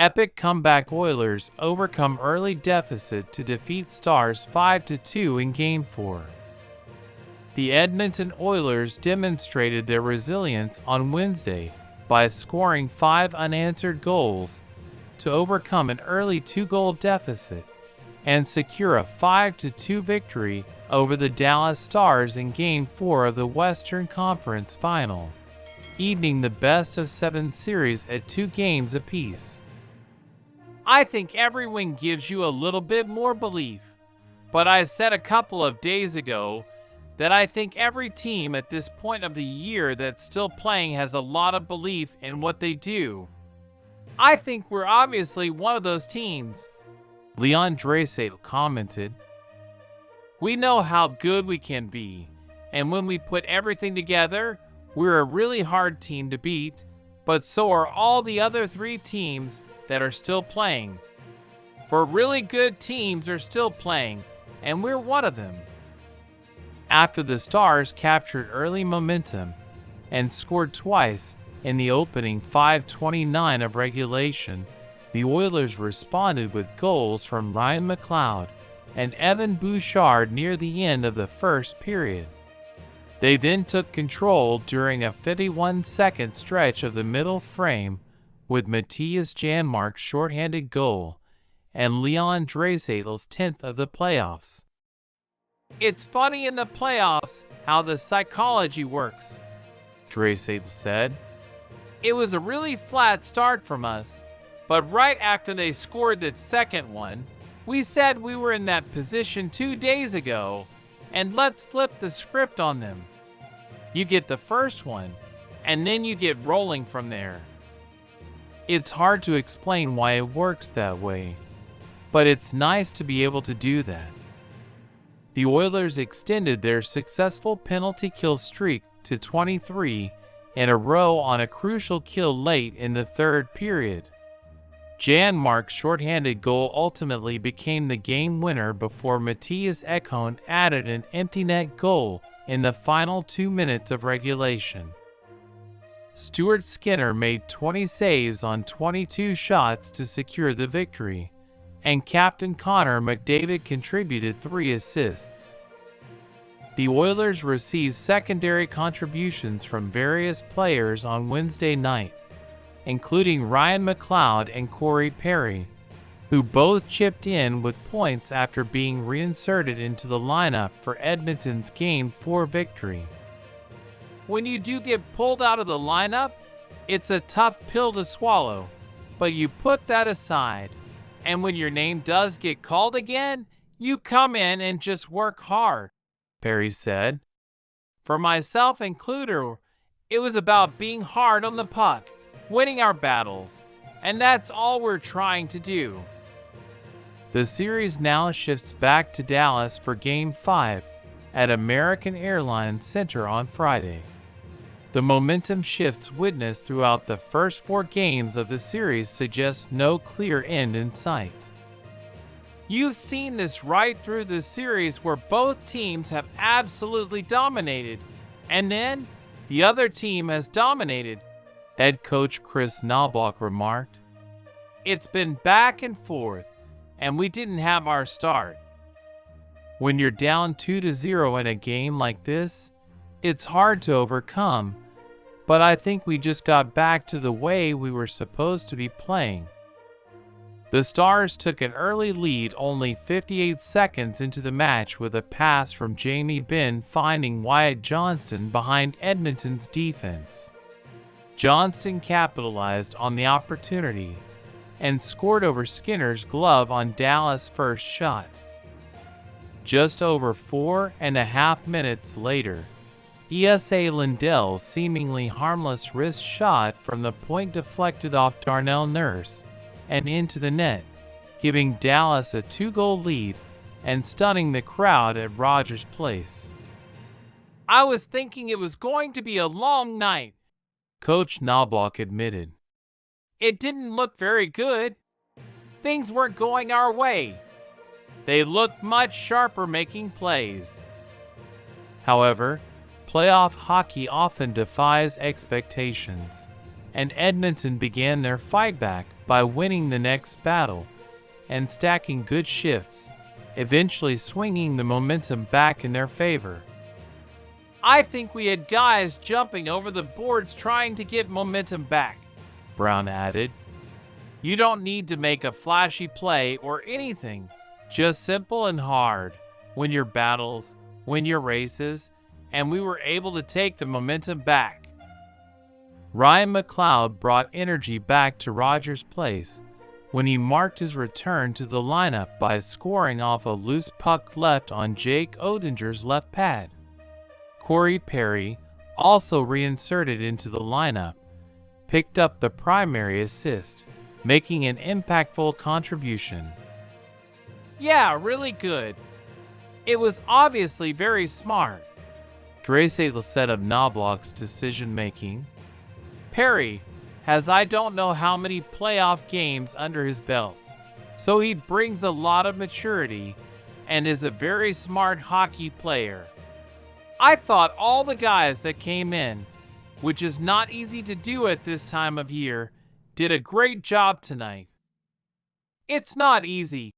Epic comeback Oilers overcome early deficit to defeat Stars 5-2 in Game 4. The Edmonton Oilers demonstrated their resilience on Wednesday by scoring 5 unanswered goals to overcome an early 2-goal deficit and secure a 5-2 victory over the Dallas Stars in Game 4 of the Western Conference Final, evening the best-of-7 series at 2 games apiece. I think every win gives you a little bit more belief, but I said a couple of days ago that I think every team at this point of the year that's still playing has a lot of belief in what they do. I think we're obviously one of those teams, Leon Draisaitl commented. We know how good we can be, and when we put everything together, we're a really hard team to beat, but so are all the other 3 teams that are still playing. For really good teams are still playing, and we're one of them. After the Stars captured early momentum and scored twice in the opening 5:29 of regulation, the Oilers responded with goals from Ryan McLeod and Evan Bouchard near the end of the first period. They then took control during a 51-second stretch of the middle frame with Matthias Janmark's shorthanded goal and Leon Draisaitl's 10th of the playoffs. It's funny in the playoffs how the psychology works, Draisaitl said. It was a really flat start from us, but right after they scored that second one, we said we were in that position 2 days ago, and let's flip the script on them. You get the first one, and then you get rolling from there. It's hard to explain why it works that way, but it's nice to be able to do that. The Oilers extended their successful penalty kill streak to 23 in a row on a crucial kill late in the third period. Janmark's shorthanded goal ultimately became the game winner before Matthias Ekholm added an empty net goal in the final 2 minutes of regulation. Stuart Skinner made 20 saves on 22 shots to secure the victory, and captain Connor McDavid contributed 3 assists. The Oilers received secondary contributions from various players on Wednesday night, including Ryan McLeod and Corey Perry, who both chipped in with points after being reinserted into the lineup for Edmonton's Game 4 victory. When you do get pulled out of the lineup, it's a tough pill to swallow, but you put that aside, and when your name does get called again, you come in and just work hard, Perry said. For myself included, it was about being hard on the puck, winning our battles, and that's all we're trying to do. The series now shifts back to Dallas for Game 5 at American Airlines Center on Friday. The momentum shifts witnessed throughout the first 4 games of the series suggest no clear end in sight. You've seen this right through the series where both teams have absolutely dominated, and then the other team has dominated, head coach Chris Knobloch remarked. It's been back and forth, and we didn't have our start. When you're down 2-0 in a game like this, it's hard to overcome, but I think we just got back to the way we were supposed to be playing. The Stars took an early lead only 58 seconds into the match with a pass from Jamie Benn finding Wyatt Johnston behind Edmonton's defense. Johnston capitalized on the opportunity and scored over Skinner's glove on Dallas' first shot. Just over 4.5 minutes later, ESA Lindell's seemingly harmless wrist shot from the point deflected off Darnell Nurse and into the net, giving Dallas a 2-goal lead and stunning the crowd at Rogers Place. I was thinking it was going to be a long night, Coach Knobloch admitted. It didn't look very good. Things weren't going our way. They looked much sharper making plays. However, playoff hockey often defies expectations, and Edmonton began their fight back by winning the next battle and stacking good shifts, eventually swinging the momentum back in their favor. "I think we had guys jumping over the boards trying to get momentum back," Brown added. "You don't need to make a flashy play or anything, just simple and hard. Win your battles, win your races, and we were able to take the momentum back." Ryan McLeod brought energy back to Rogers Place when he marked his return to the lineup by scoring off a loose puck left on Jake Odinger's left pad. Corey Perry, also reinserted into the lineup, picked up the primary assist, making an impactful contribution. "Yeah, really good. It was obviously very smart," Draisaitl said of Knobloch's decision-making. "Perry has I don't know how many playoff games under his belt, so he brings a lot of maturity and is a very smart hockey player. I thought all the guys that came in, which is not easy to do at this time of year, did a great job tonight." "It's not easy,"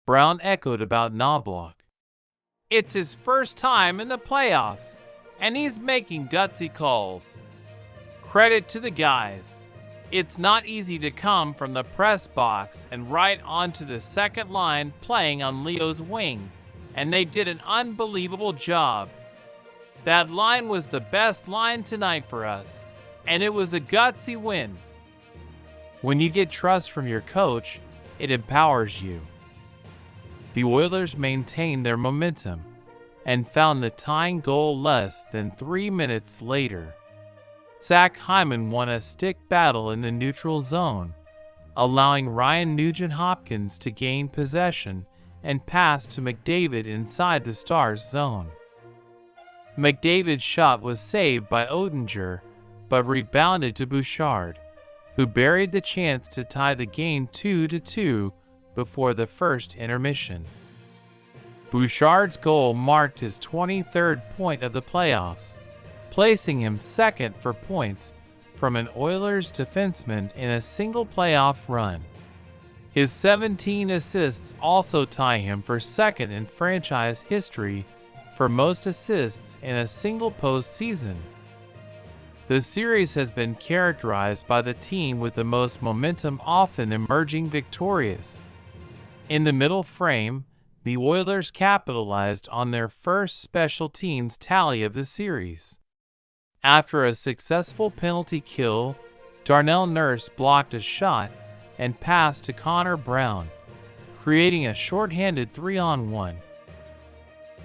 Brown echoed about Knobloch. "It's his first time in the playoffs, and he's making gutsy calls. Credit to the guys. It's not easy to come from the press box and right onto the second line playing on Leo's wing, and they did an unbelievable job. That line was the best line tonight for us, and it was a gutsy win." When you get trust from your coach, it empowers you. The Oilers maintained their momentum and found the tying goal less than 3 minutes later. Zach Hyman won a stick battle in the neutral zone, allowing Ryan Nugent-Hopkins to gain possession and pass to McDavid inside the Stars' zone. McDavid's shot was saved by Oettinger, but rebounded to Bouchard, who buried the chance to tie the game 2-2 before the first intermission. Bouchard's goal marked his 23rd point of the playoffs, placing him second for points from an Oilers defenseman in a single playoff run. His 17 assists also tie him for second in franchise history for most assists in a single postseason. The series has been characterized by the team with the most momentum often emerging victorious. In the middle frame, the Oilers capitalized on their first special teams tally of the series. After a successful penalty kill, Darnell Nurse blocked a shot and passed to Connor Brown, creating a shorthanded 3-on-1.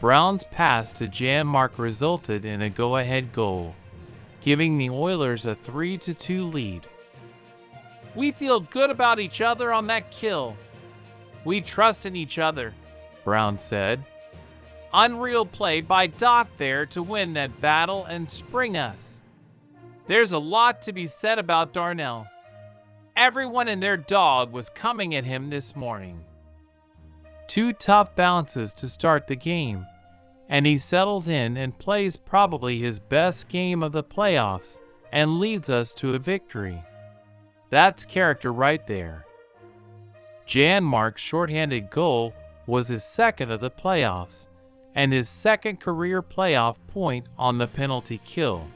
Brown's pass to Janmark resulted in a go-ahead goal, giving the Oilers a 3-2 lead. "We feel good about each other on that kill. We trust in each other," Brown said. "Unreal play by Doc there to win that battle and spring us. There's a lot to be said about Darnell. Everyone and their dog was coming at him this morning." 2 tough bounces to start the game, and he settles in and plays probably his best game of the playoffs and leads us to a victory. That's character right there. Janmark's shorthanded goal was his second of the playoffs, and his second career playoff point on the penalty kill.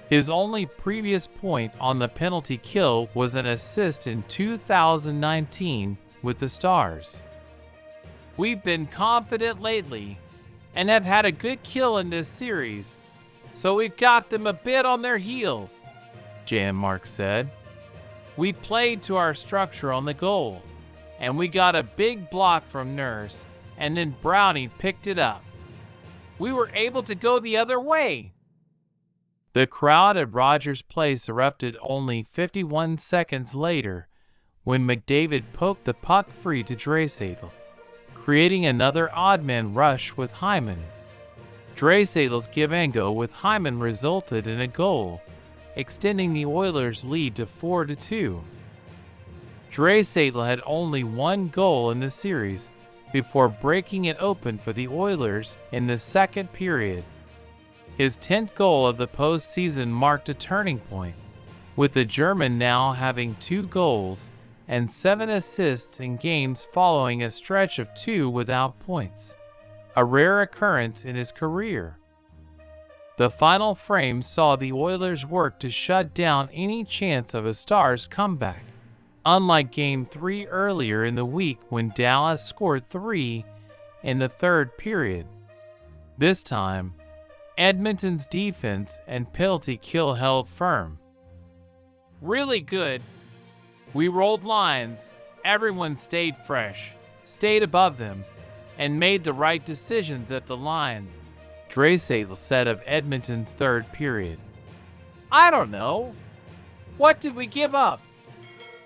His only previous point on the penalty kill was an assist in 2019 with the Stars. "We've been confident lately and have had a good kill in this series, so we've got them a bit on their heels," Janmark said. "We played to our structure on the goal, and we got a big block from Nurse, and then Brownie picked it up. We were able to go the other way." The crowd at Rogers Place erupted only 51 seconds later when McDavid poked the puck free to Draisaitl, creating another odd-man rush with Hyman. Draisaitl's give-and-go with Hyman resulted in a goal, extending the Oilers' lead to 4-2. Draisaitl had only one goal in the series before breaking it open for the Oilers in the second period. His 10th goal of the postseason marked a turning point, with the German now having 2 goals and 7 assists in games following a stretch of 2 without points, a rare occurrence in his career. The final frame saw the Oilers work to shut down any chance of a Stars comeback, unlike Game 3 earlier in the week when Dallas scored 3 in the third period. This time, Edmonton's defense and penalty kill held firm. Really good. We rolled lines, everyone stayed fresh, stayed above them, and made the right decisions at the lines, Draisaitl said of Edmonton's third period. I don't know. What did we give up?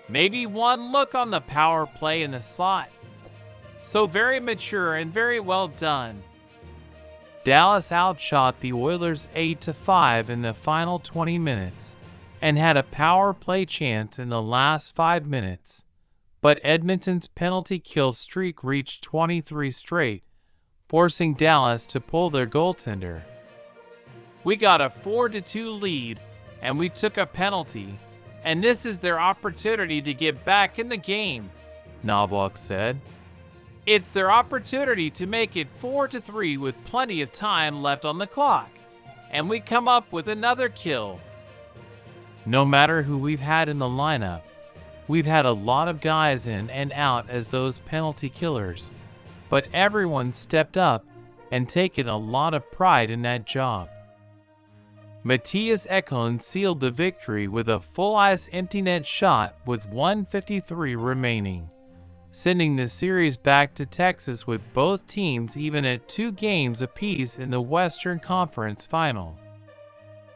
Maybe one look on the power play in the slot. So very mature and very well done. Dallas outshot the Oilers 8-5 in the final 20 minutes and had a power play chance in the last 5 minutes, but Edmonton's penalty kill streak reached 23 straight, forcing Dallas to pull their goaltender. We got a 4-2 lead, and we took a penalty, and this is their opportunity to get back in the game, Knoblauch said. It's their opportunity to make it 4-3 with plenty of time left on the clock, and we come up with another kill. No matter who we've had in the lineup, we've had a lot of guys in and out as those penalty killers, but everyone stepped up and taken a lot of pride in that job. Matthias Ekholm sealed the victory with a full-ice empty net shot with 1:53 remaining, sending the series back to Texas with both teams even at 2 games apiece in the Western Conference Final.